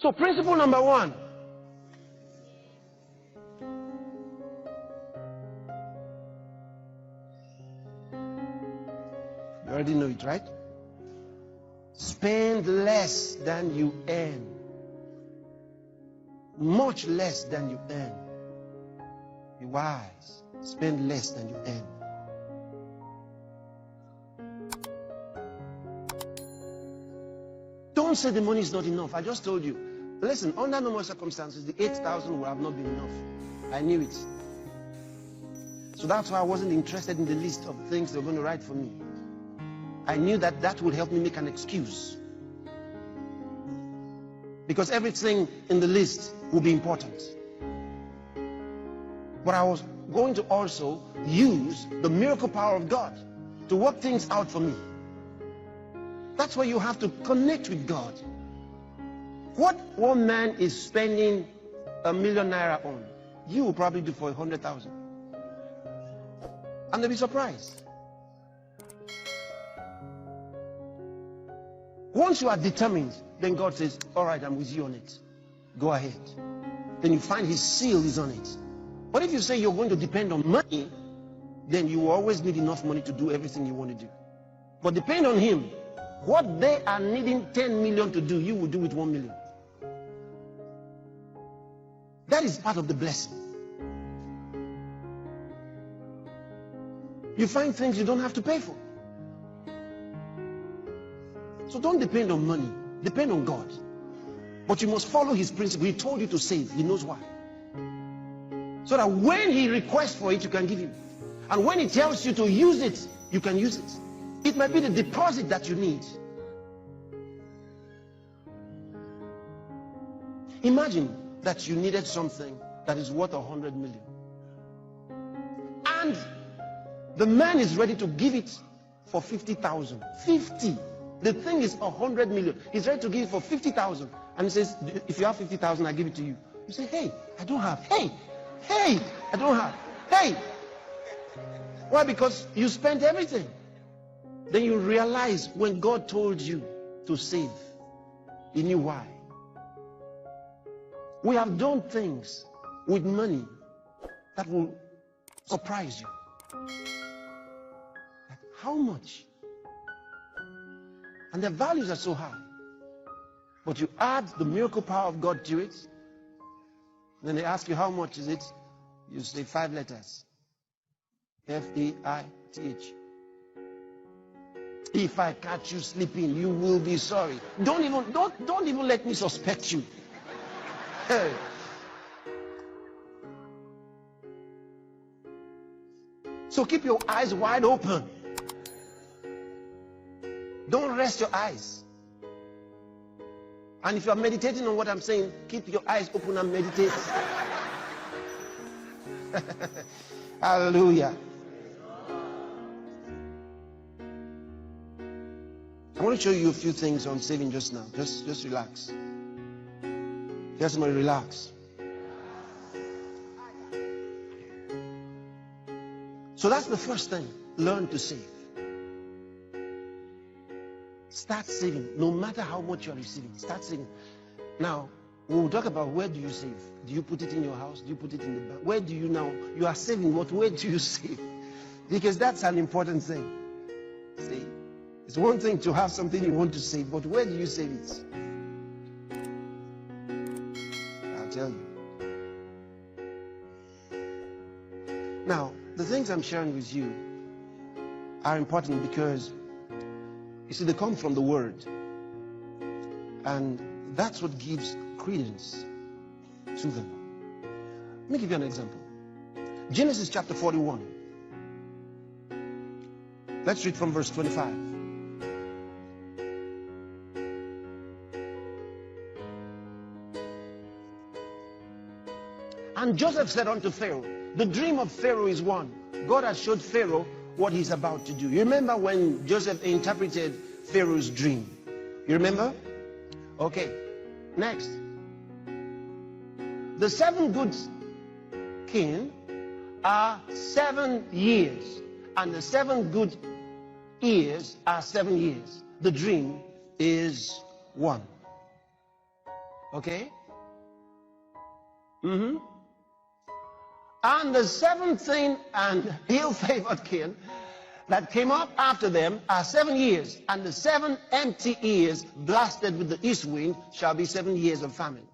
So principle number one. You already know it, right? Spend less than you earn. Much less than you earn. Be wise. Spend less than you earn. Don't say the money is not enough. I just told you. Listen, under normal circumstances, the 8,000 would have not been enough. I knew it. So that's why I wasn't interested in the list of things they were going to write for me. I knew that that would help me make an excuse. Because everything in the list will be important. But I was going to also use the miracle power of God to work things out for me. That's why you have to connect with God. What one man is spending ₦1 million on, you will probably do for 100,000. And they'll be surprised. Once you are determined, then God says, all right, I'm with you on it. Go ahead. Then you find his seal is on it. But if you say you're going to depend on money, then you will always need enough money to do everything you want to do. But depend on him. What they are needing 10 million to do, you will do with 1 million. That is part of the blessing. You find things you don't have to pay for. So don't depend on money. Depend on God. But you must follow his principle. He told you to save. He knows why. So that when he requests for it, you can give him. And when he tells you to use it, you can use it. It might be the deposit that you need. Imagine that you needed something that is worth 100 million. And the man is ready to give it for 50,000. 50. The thing is 100 million. He's ready to give it for 50,000. And he says, if you have 50,000, I give it to you. You say, hey, I don't have. Hey, I don't have. Hey. Why? Because you spent everything. Then you realize when God told you to save, he knew why. We have done things with money that will surprise you. Like how much? And the values are so high. But you add the miracle power of God to it. Then they ask you how much is it? You say 5 letters. F-A-I-T-H. If I catch you sleeping, you will be sorry. Don't even let me suspect you. Hey. So keep your eyes wide open. Don't rest your eyes. And if you are meditating on what I'm saying, keep your eyes open and meditate. Hallelujah. I want to show you a few things on saving just now. Just relax. Tell somebody, relax. So that's the first thing. Learn to save. Start saving. No matter how much you are receiving, start saving. Now, we'll talk about where do you save. Do you put it in your house? Do you put it in the bank? Where do you now? You are saving, but where do you save? Because that's an important thing. See? It's one thing to have something you want to save, but where do you save it? I'll tell you. Now, the things I'm sharing with you are important because, you see, they come from the Word. And that's what gives credence to them. Let me give you an example. Genesis chapter 41. Let's read from verse 25. And Joseph said unto Pharaoh, the dream of Pharaoh is one. God has showed Pharaoh what he's about to do. You remember when Joseph interpreted Pharaoh's dream? You remember? Okay. Next. The 7 good kings are 7 years. And the 7 good years are 7 years. The dream is one. Okay? And the seventh thing and ill-favored king that came up after them are 7 years, and the 7 empty years blasted with the east wind shall be 7 years of famine.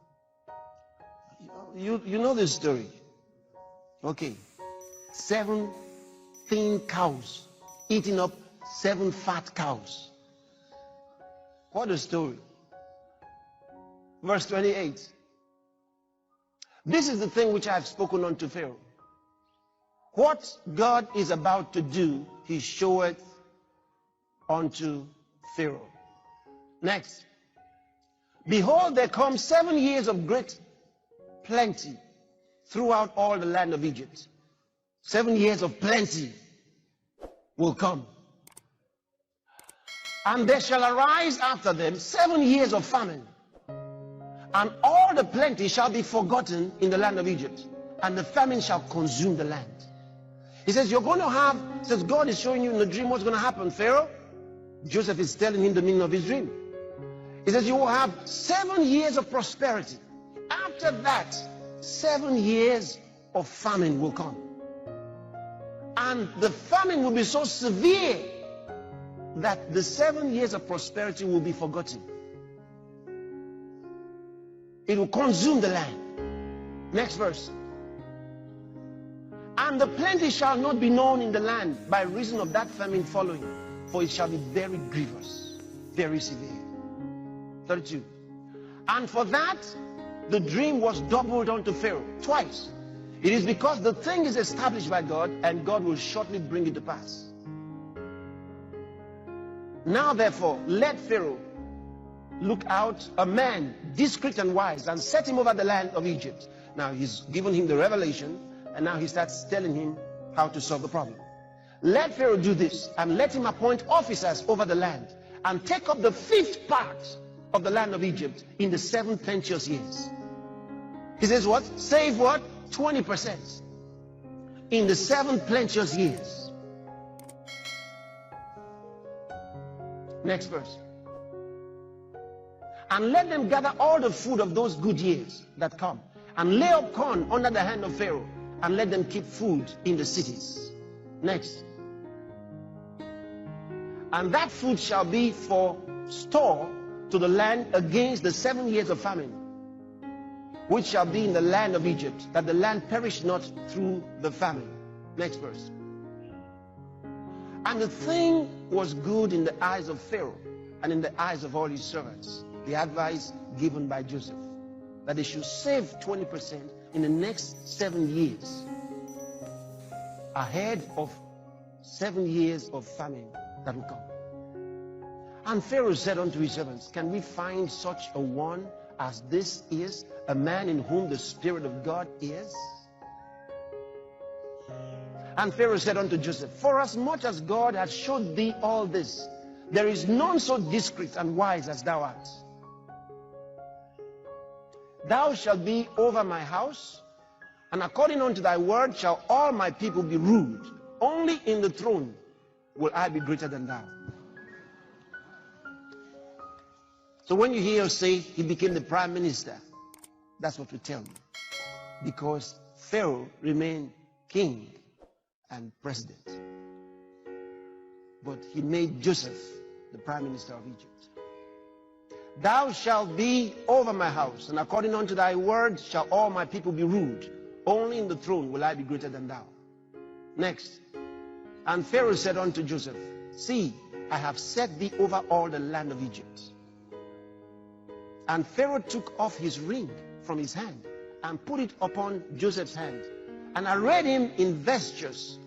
You know this story. Okay. 7 thin cows eating up 7 fat cows. What a story. Verse 28. This is the thing which I have spoken unto Pharaoh. What God is about to do, he showeth unto Pharaoh. Next. Behold, there come 7 years of great plenty throughout all the land of Egypt. 7 years of plenty will come. And there shall arise after them 7 years of famine. And all the plenty shall be forgotten in the land of Egypt. And the famine shall consume the land. He says, you're going to have, says God is showing you in the dream what's going to happen, Pharaoh. Joseph is telling him the meaning of his dream. He says, you will have 7 years of prosperity. After that, 7 years of famine will come. And the famine will be so severe that the 7 years of prosperity will be forgotten. It will consume the land. Next verse. And the plenty shall not be known in the land by reason of that famine following, for it shall be very grievous, very severe. 32. And for that, the dream was doubled unto Pharaoh twice. It is because the thing is established by God, and God will shortly bring it to pass. Now therefore, let Pharaoh look out a man discreet and wise, and set him over the land of Egypt. Now he's given him the revelation, and now he starts telling him how to solve the problem. Let Pharaoh do this, and let him appoint officers over the land, and take up the 5th part of the land of Egypt in the 7 plenteous years. He says what? Save what? 20% in the 7 plenteous years. Next verse. And let them gather all the food of those good years that come, and lay up corn under the hand of Pharaoh, and let them keep food in the cities. Next. And that food shall be for store to the land against the 7 years of famine, which shall be in the land of Egypt, that the land perish not through the famine. Next verse. And the thing was good in the eyes of Pharaoh, and in the eyes of all his servants. The advice given by Joseph, that they should save 20% in the next 7 years, ahead of 7 years of famine that will come. And Pharaoh said unto his servants, can we find such a one as this is, a man in whom the Spirit of God is? And Pharaoh said unto Joseph, forasmuch as God hath showed thee all this, there is none so discreet and wise as thou art. Thou shalt be over my house, and according unto thy word shall all my people be ruled. Only in the throne will I be greater than thou. So when you hear us say he became the prime minister, that's what we tell you. Because Pharaoh remained king and president. But he made Joseph the prime minister of Egypt. Thou shalt be over my house, and according unto thy word shall all my people be ruled. Only in the throne will I be greater than thou. Next. And Pharaoh said unto Joseph, see, I have set thee over all the land of Egypt. And Pharaoh took off his ring from his hand, and put it upon Joseph's hand, and arrayed him in vestures